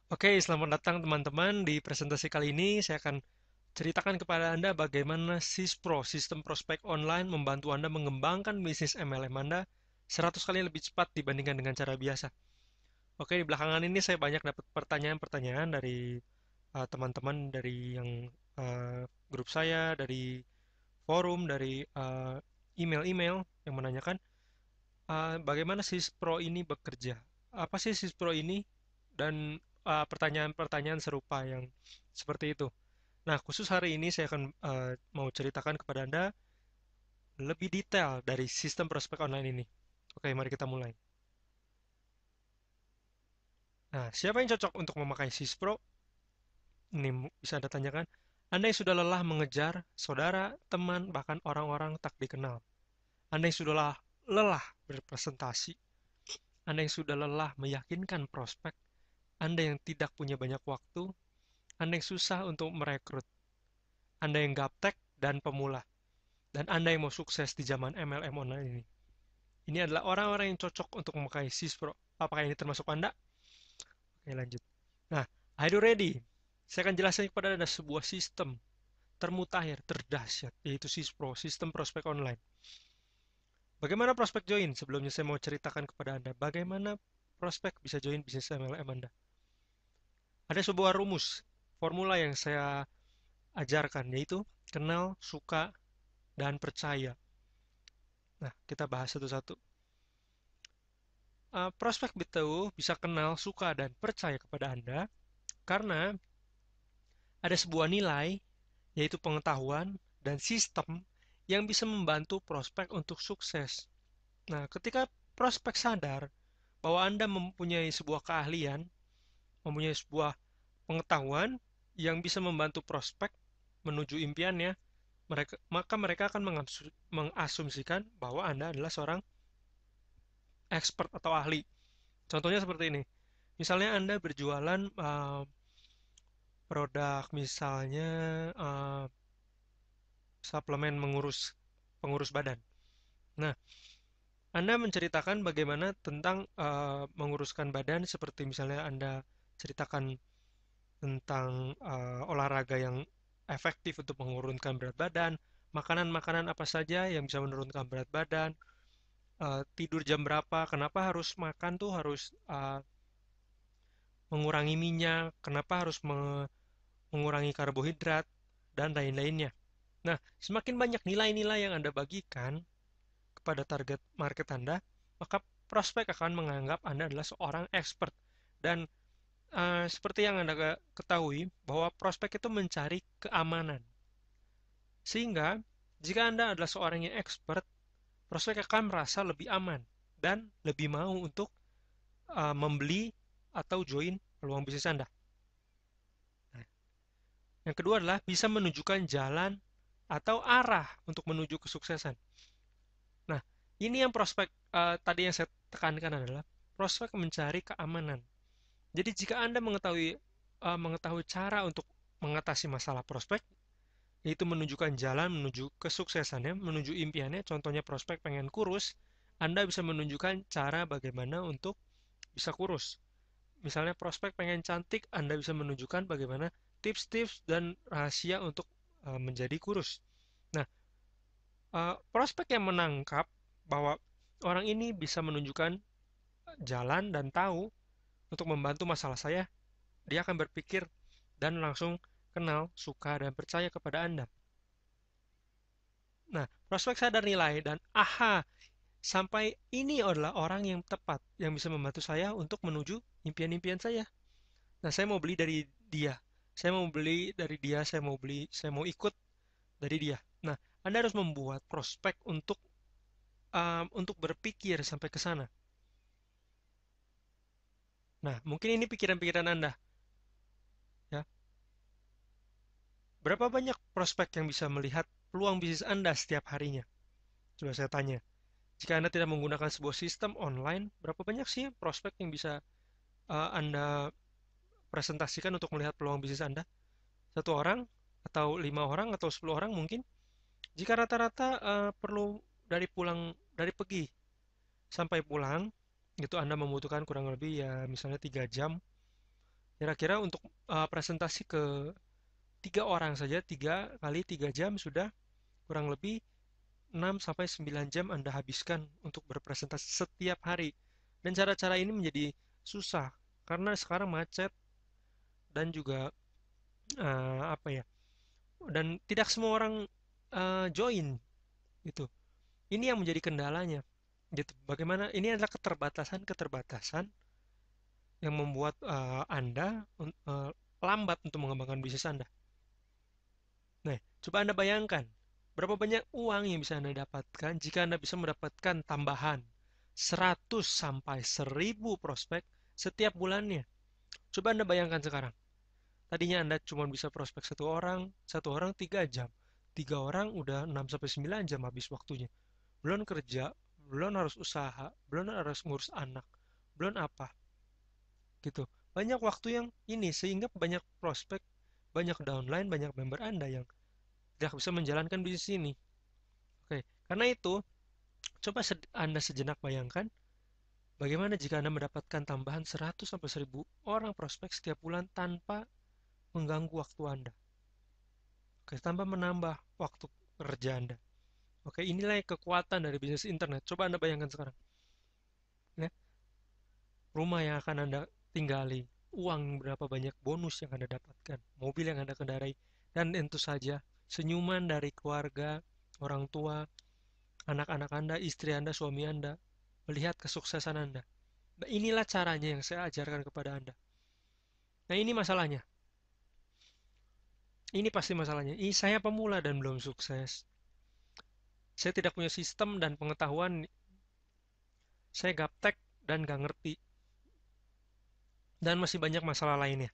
Oke, selamat datang teman-teman. Di presentasi kali ini saya akan ceritakan kepada Anda bagaimana SISPRO, Sistem Prospek Online, membantu Anda mengembangkan bisnis MLM Anda 100 kali lebih cepat dibandingkan dengan cara biasa. Oke, di belakangan ini saya banyak dapat pertanyaan-pertanyaan dari teman-teman dari yang grup saya, dari forum, dari email-email yang menanyakan bagaimana SISPRO ini bekerja. Apa sih SISPRO ini? Dan pertanyaan-pertanyaan serupa yang seperti itu. Nah, khusus hari ini saya akan mau ceritakan kepada Anda lebih detail dari sistem prospek online ini. Oke, mari kita mulai. Nah, siapa yang cocok untuk memakai SISPRO? Ini bisa Anda tanyakan. Anda yang sudah lelah mengejar saudara, teman, bahkan orang-orang tak dikenal. Anda yang sudah lelah berpresentasi. Anda yang sudah lelah meyakinkan prospek. Anda yang tidak punya banyak waktu. Anda yang susah untuk merekrut. Anda yang gaptek dan pemula. Dan Anda yang mau sukses di zaman MLM online ini. Ini adalah orang-orang yang cocok untuk memakai SISPRO. Apakah ini termasuk Anda? Oke, lanjut. Nah, are you ready? Saya akan jelaskan kepada Anda sebuah sistem termutakhir, terdahsyat, yaitu SISPRO, Sistem Prospek Online. Bagaimana prospek join? Sebelumnya saya mau ceritakan kepada Anda bagaimana prospek bisa join bisnis MLM Anda. Ada sebuah rumus, formula yang saya ajarkan, yaitu kenal, suka, dan percaya. Nah, kita bahas satu-satu. Prospek itu bisa kenal, suka, dan percaya kepada Anda karena ada sebuah nilai, yaitu pengetahuan dan sistem yang bisa membantu prospek untuk sukses. Nah, ketika prospek sadar bahwa Anda mempunyai sebuah keahlian, mempunyai sebuah pengetahuan yang bisa membantu prospek menuju impiannya, maka mereka akan mengasumsikan bahwa Anda adalah seorang expert atau ahli. Contohnya seperti ini. Misalnya Anda berjualan produk misalnya uh, suplemen pengurus badan. Nah, Anda menceritakan bagaimana tentang menguruskan badan seperti misalnya Anda ceritakan tentang olahraga yang efektif untuk menurunkan berat badan, makanan-makanan apa saja yang bisa menurunkan berat badan, tidur jam berapa, kenapa harus makan tuh harus mengurangi minyak, kenapa harus mengurangi karbohidrat, dan lain-lainnya. Nah, semakin banyak nilai-nilai yang Anda bagikan kepada target market Anda, maka prospek akan menganggap Anda adalah seorang expert. Dan seperti yang Anda ketahui, bahwa prospek itu mencari keamanan. Sehingga, jika Anda adalah seorang yang expert, prospek akan merasa lebih aman dan lebih mau untuk membeli atau join peluang bisnis Anda. Nah, yang kedua adalah bisa menunjukkan jalan atau arah untuk menuju kesuksesan. Nah, ini yang prospek tadi yang saya tekankan adalah prospek mencari keamanan. Jadi jika Anda mengetahui cara untuk mengatasi masalah prospek, yaitu menunjukkan jalan menuju kesuksesannya, menuju impiannya, contohnya prospek pengen kurus, Anda bisa menunjukkan cara bagaimana untuk bisa kurus. Misalnya prospek pengen cantik, Anda bisa menunjukkan bagaimana tips-tips dan rahasia untuk menjadi kurus. Nah, prospek yang menangkap bahwa orang ini bisa menunjukkan jalan dan tahu untuk membantu masalah saya, dia akan berpikir dan langsung kenal, suka, dan percaya kepada Anda. Nah, prospek sadar nilai dan aha, sampai ini adalah orang yang tepat yang bisa membantu saya untuk menuju impian-impian saya. Nah, saya mau beli dari dia. Saya mau beli dari dia, saya mau ikut dari dia. Nah, Anda harus membuat prospek untuk berpikir sampai ke sana. Nah, mungkin ini pikiran-pikiran Anda, ya. Berapa banyak prospek yang bisa melihat peluang bisnis Anda setiap harinya? Coba saya tanya. Jika Anda tidak menggunakan sebuah sistem online, berapa banyak sih prospek yang bisa Anda presentasikan untuk melihat peluang bisnis Anda? Satu orang, atau 5 orang, atau 10 orang mungkin? Jika rata-rata perlu dari pergi sampai pulang, itu Anda membutuhkan kurang lebih ya misalnya 3 jam. Kira-kira untuk presentasi ke 3 orang saja, 3 kali 3 jam sudah kurang lebih 6 sampai 9 jam Anda habiskan untuk berpresentasi setiap hari. Dan cara-cara ini menjadi susah karena sekarang macet dan juga apa ya? Dan tidak semua orang join gitu. Ini yang menjadi kendalanya. Gitu. Bagaimana ini adalah keterbatasan-keterbatasan yang membuat Anda lambat untuk mengembangkan bisnis Anda. Nah, coba Anda bayangkan, berapa banyak uang yang bisa Anda dapatkan jika Anda bisa mendapatkan tambahan 100 sampai 1000 prospek setiap bulannya. Coba Anda bayangkan sekarang. Tadinya Anda cuma bisa prospek satu orang 3 jam. 3 orang udah 6 sampai 9 jam habis waktunya. Belum kerja, belum harus usaha, belum harus ngurus anak, belum apa gitu. Banyak waktu yang ini sehingga banyak prospek, banyak downline, banyak member Anda yang tidak bisa menjalankan bisnis ini. Oke, karena itu coba Anda sejenak bayangkan bagaimana jika Anda mendapatkan tambahan 100 sampai 1000 orang prospek setiap bulan tanpa mengganggu waktu Anda. Oke, tanpa menambah waktu kerja Anda. Oke, inilah kekuatan dari bisnis internet. Coba Anda bayangkan sekarang. Ya, rumah yang akan Anda tinggali, uang berapa banyak bonus yang Anda dapatkan, mobil yang Anda kendarai, dan tentu saja senyuman dari keluarga, orang tua, anak-anak Anda, istri Anda, suami Anda, melihat kesuksesan Anda. Nah, inilah caranya yang saya ajarkan kepada Anda. Nah, ini masalahnya. Ini pasti masalahnya. Ini saya pemula dan belum sukses. Saya tidak punya sistem dan pengetahuan. Saya gaptek dan gak ngerti. Dan masih banyak masalah lainnya.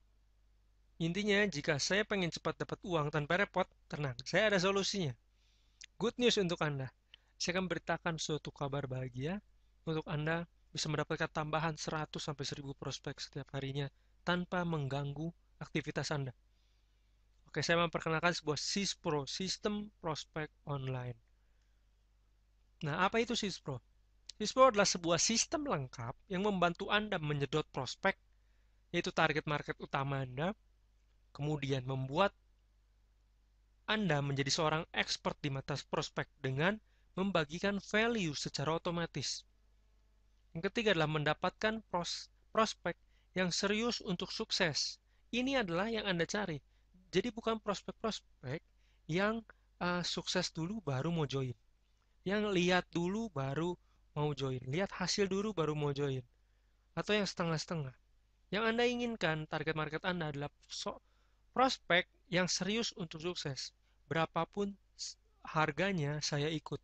Intinya, jika saya pengen cepat dapat uang tanpa repot, tenang, saya ada solusinya. Good news untuk Anda. Saya akan beritakan suatu kabar bahagia untuk Anda bisa mendapatkan tambahan 100 sampai 1000 prospek setiap harinya tanpa mengganggu aktivitas Anda. Oke, saya memperkenalkan sebuah SISPRO, Sistem Prospek Online. Nah, apa itu SISPRO? SISPRO adalah sebuah sistem lengkap yang membantu Anda menyedot prospek, yaitu target market utama Anda, kemudian membuat Anda menjadi seorang expert di mata prospek dengan membagikan value secara otomatis. Yang ketiga adalah mendapatkan prospek yang serius untuk sukses. Ini adalah yang Anda cari. Jadi bukan prospek-prospek yang sukses dulu baru mau join. Yang lihat dulu baru mau join. Lihat hasil dulu baru mau join. Atau yang setengah-setengah. Yang Anda inginkan, target market Anda adalah prospek yang serius untuk sukses. Berapapun harganya saya ikut.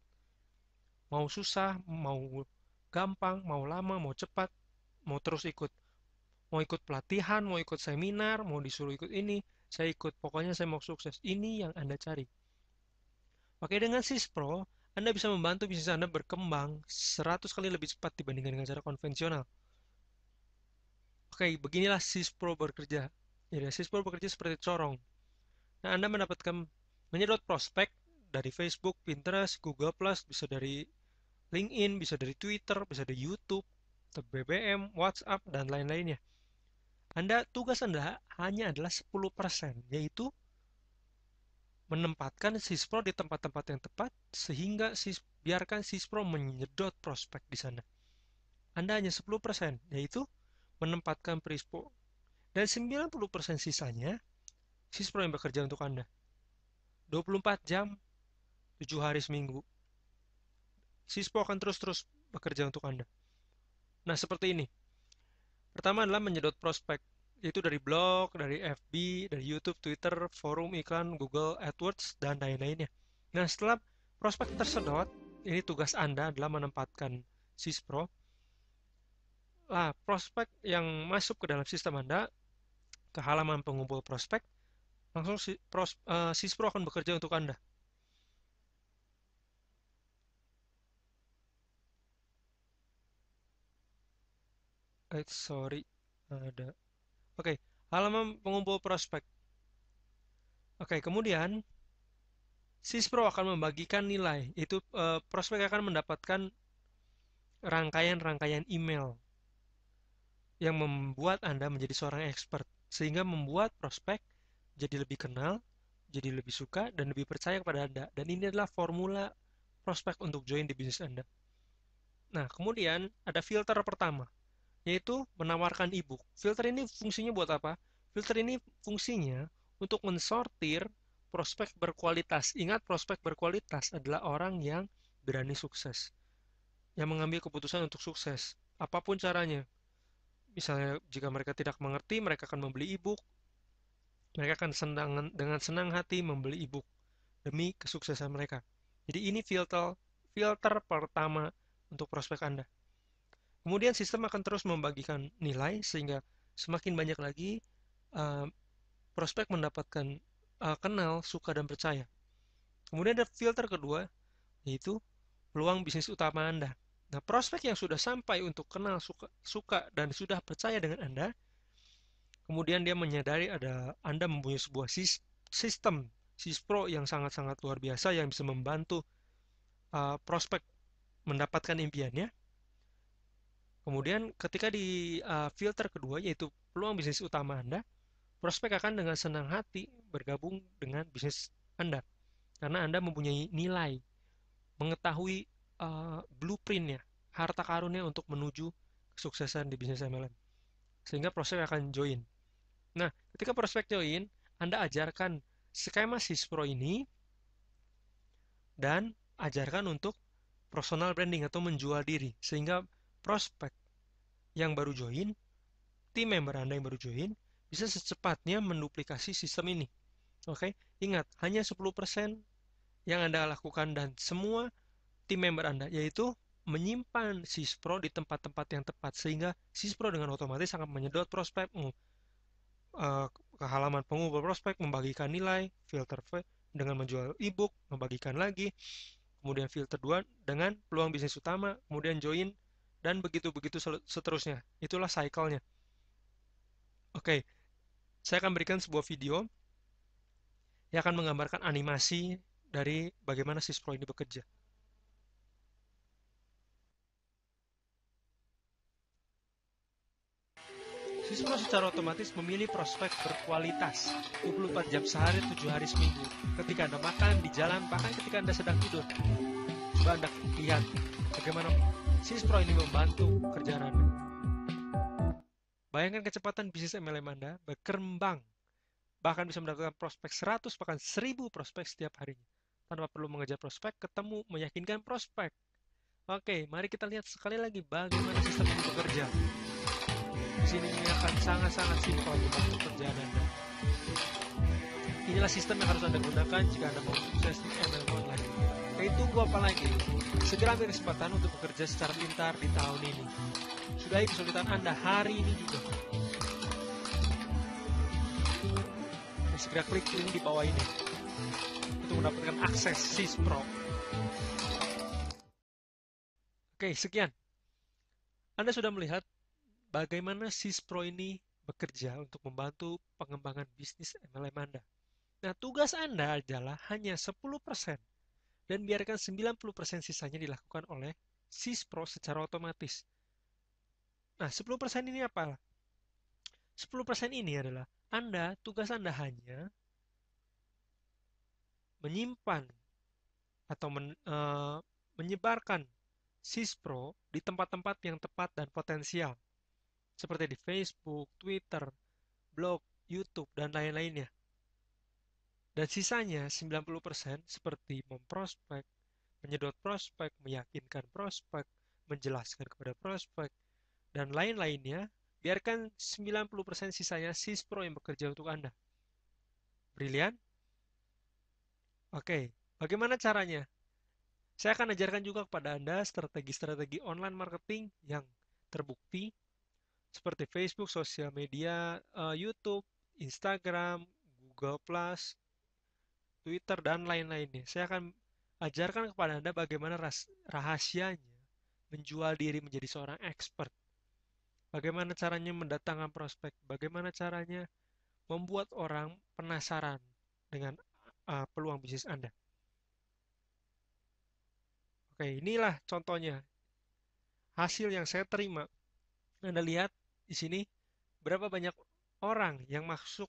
Mau susah, mau gampang, mau lama, mau cepat, mau terus ikut. Mau ikut pelatihan, mau ikut seminar, mau disuruh ikut ini, saya ikut. Pokoknya saya mau sukses. Ini yang Anda cari. Oke, dengan Sispro, Anda bisa membantu bisnis Anda berkembang 100 kali lebih cepat dibandingkan dengan cara konvensional. Oke, beginilah Sispro bekerja. Jadi, Sispro bekerja seperti corong. Nah, Anda mendapatkan menyedot prospek dari Facebook, Pinterest, Google+, bisa dari LinkedIn, bisa dari Twitter, bisa dari YouTube, BBM, WhatsApp, dan lain-lainnya. Tugas Anda hanya adalah 10%, yaitu menempatkan Sispro di tempat-tempat yang tepat sehingga biarkan Sispro menyedot prospek di sana. Anda hanya 10%, yaitu menempatkan Prispo. Dan 90% sisanya Sispro yang bekerja untuk Anda. 24 jam, 7 hari seminggu. Sispo akan terus-terus bekerja untuk Anda. Nah, seperti ini. Pertama adalah menyedot prospek, yaitu dari blog, dari FB, dari YouTube, Twitter, forum, iklan, Google AdWords, dan lain-lainnya. Nah, setelah prospek tersedot, ini tugas Anda adalah menempatkan Sispro. Nah, prospek yang masuk ke dalam sistem Anda, ke halaman pengumpul prospek, langsung Sispro akan bekerja untuk Anda. Sorry, ada. Oke, halaman pengumpul prospek. Oke, kemudian Sispro akan membagikan nilai. Itu prospek akan mendapatkan rangkaian-rangkaian email yang membuat Anda menjadi seorang expert. sehingga membuat prospek jadi lebih kenal, jadi lebih suka, dan lebih percaya kepada Anda. Dan ini adalah formula prospek untuk join di bisnis Anda. Nah, kemudian ada filter pertama, yaitu menawarkan e-book. Filter ini fungsinya buat apa? Filter ini fungsinya untuk mensortir prospek berkualitas. Ingat, prospek berkualitas adalah orang yang berani sukses, yang mengambil keputusan untuk sukses, apapun caranya. Misalnya, jika mereka tidak mengerti, mereka akan membeli e-book. Mereka akan dengan senang hati membeli e-book demi kesuksesan mereka. Jadi ini filter pertama untuk prospek Anda. Kemudian sistem akan terus membagikan nilai sehingga semakin banyak lagi uh, prospek mendapatkan kenal, suka, dan percaya. Kemudian ada filter kedua, yaitu peluang bisnis utama Anda. Nah, prospek yang sudah sampai untuk kenal, suka, dan sudah percaya dengan Anda, kemudian dia menyadari Anda mempunyai sebuah sistem Sispro yang sangat-sangat luar biasa yang bisa membantu prospek mendapatkan impiannya. Kemudian ketika di filter kedua, yaitu peluang bisnis utama Anda, prospek akan dengan senang hati bergabung dengan bisnis Anda karena Anda mempunyai nilai, mengetahui blueprintnya, harta karunnya untuk menuju kesuksesan di bisnis MLM, sehingga prospek akan join. Nah, ketika prospek join, Anda ajarkan skema Sispro ini dan ajarkan untuk personal branding atau menjual diri, sehingga prospek yang baru join, tim member Anda yang baru join, bisa secepatnya menduplikasi sistem ini. Oke, ingat, hanya 10% yang Anda lakukan dan semua tim member Anda, yaitu menyimpan Sispro di tempat-tempat yang tepat, sehingga Sispro dengan otomatis akan menyedot prospekmu ke halaman pengumpul prospek, membagikan nilai, filter dengan menjual e-book, membagikan lagi, kemudian filter 2 dengan peluang bisnis utama, kemudian join, dan begitu-begitu seterusnya. Itulah cycle-nya. Oke, saya akan berikan sebuah video yang akan menggambarkan animasi dari bagaimana Sispro ini bekerja. Sispro secara otomatis memilih prospek berkualitas 24 jam sehari, 7 hari seminggu. Ketika Anda makan, di jalan, bahkan ketika Anda sedang tidur. Coba Anda lihat bagaimana Sispro ini membantu kerjaan Anda. Bayangkan kecepatan bisnis MLM Anda berkembang, bahkan bisa mendapatkan prospek 100 bahkan 1000 prospek setiap harinya. Tanpa perlu mengejar prospek, ketemu, meyakinkan prospek. Oke, mari kita lihat sekali lagi bagaimana sistem ini bekerja. Di sini ini akan sangat-sangat simpel untuk pekerjaan Anda. Inilah sistem yang harus Anda gunakan jika Anda mau sukses di MLM online. Oke, tunggu apa lagi? Segera ambil kesempatan untuk bekerja secara pintar di tahun ini. Sudahi kesulitan Anda hari ini juga. Dan segera klik link di bawah ini untuk mendapatkan akses Sispro. Oke, sekian. Anda sudah melihat bagaimana Sispro ini bekerja untuk membantu pengembangan bisnis MLM Anda. Nah, tugas Anda adalah hanya 10% dan biarkan 90% sisanya dilakukan oleh Sispro secara otomatis. Nah, 10% ini apa? 10% ini adalah tugas Anda hanya menyimpan atau menyebarkan Sispro di tempat-tempat yang tepat dan potensial, seperti di Facebook, Twitter, blog, YouTube, dan lain-lainnya. Dan sisanya 90% seperti memprospek, menyedot prospek, meyakinkan prospek, menjelaskan kepada prospek, dan lain-lainnya, biarkan 90% sisanya Sispro yang bekerja untuk Anda. Brilian? Oke, bagaimana caranya? Saya akan ajarkan juga kepada Anda strategi-strategi online marketing yang terbukti seperti Facebook, sosial media, YouTube, Instagram, Google+, Twitter, dan lain-lainnya. Saya akan ajarkan kepada Anda bagaimana rahasianya menjual diri menjadi seorang expert. Bagaimana caranya mendatangkan prospek, bagaimana caranya membuat orang penasaran dengan peluang bisnis Anda. Oke, inilah contohnya. Hasil yang saya terima. Anda lihat di sini berapa banyak orang yang masuk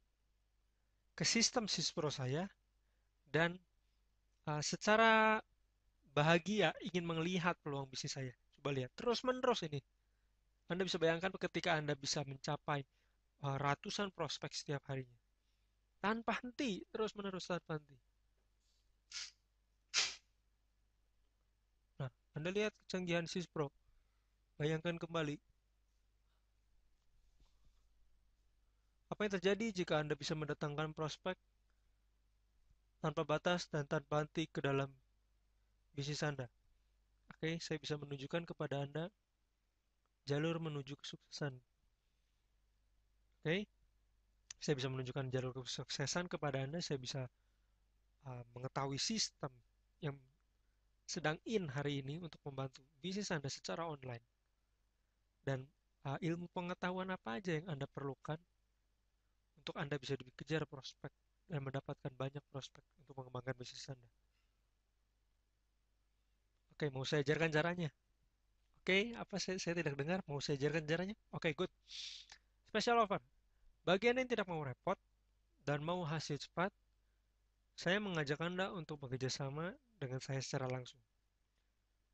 ke sistem Sispro saya dan secara bahagia ingin melihat peluang bisnis saya. Coba lihat, terus-menerus ini. Anda bisa bayangkan ketika Anda bisa mencapai ratusan prospek setiap harinya. Tanpa henti, terus-menerus tanpa henti. Nah, Anda lihat kecanggihan Sispro. Bayangkan kembali, apa yang terjadi jika Anda bisa mendatangkan prospek tanpa batas dan tanpa henti ke dalam bisnis Anda. Oke, saya bisa menunjukkan kepada Anda jalur menuju kesuksesan. Oke, saya bisa menunjukkan jalur kesuksesan kepada Anda. Saya bisa mengetahui sistem yang sedang in hari ini untuk membantu bisnis Anda secara online. Dan ilmu pengetahuan apa aja yang Anda perlukan untuk Anda bisa dikejar prospek dan mendapatkan banyak prospek untuk mengembangkan bisnis Anda. Oke, mau saya ajarkan caranya? Oke, apa saya tidak dengar? Mau saya ajarkan caranya? Oke, good. Special offer. Bagi Anda yang tidak mau repot dan mau hasil cepat, saya mengajak Anda untuk bekerja sama dengan saya secara langsung.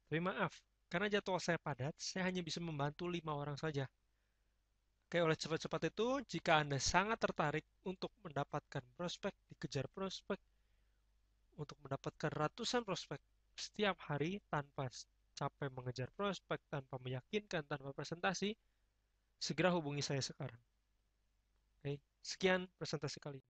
Tapi maaf, karena jadwal saya padat, saya hanya bisa membantu 5 orang saja. Oke, oleh cepat-cepat itu, jika Anda sangat tertarik untuk mendapatkan prospek, dikejar prospek, untuk mendapatkan ratusan prospek setiap hari tanpa capek mengejar prospek, tanpa meyakinkan, tanpa presentasi, segera hubungi saya sekarang. Oke, sekian presentasi kali ini.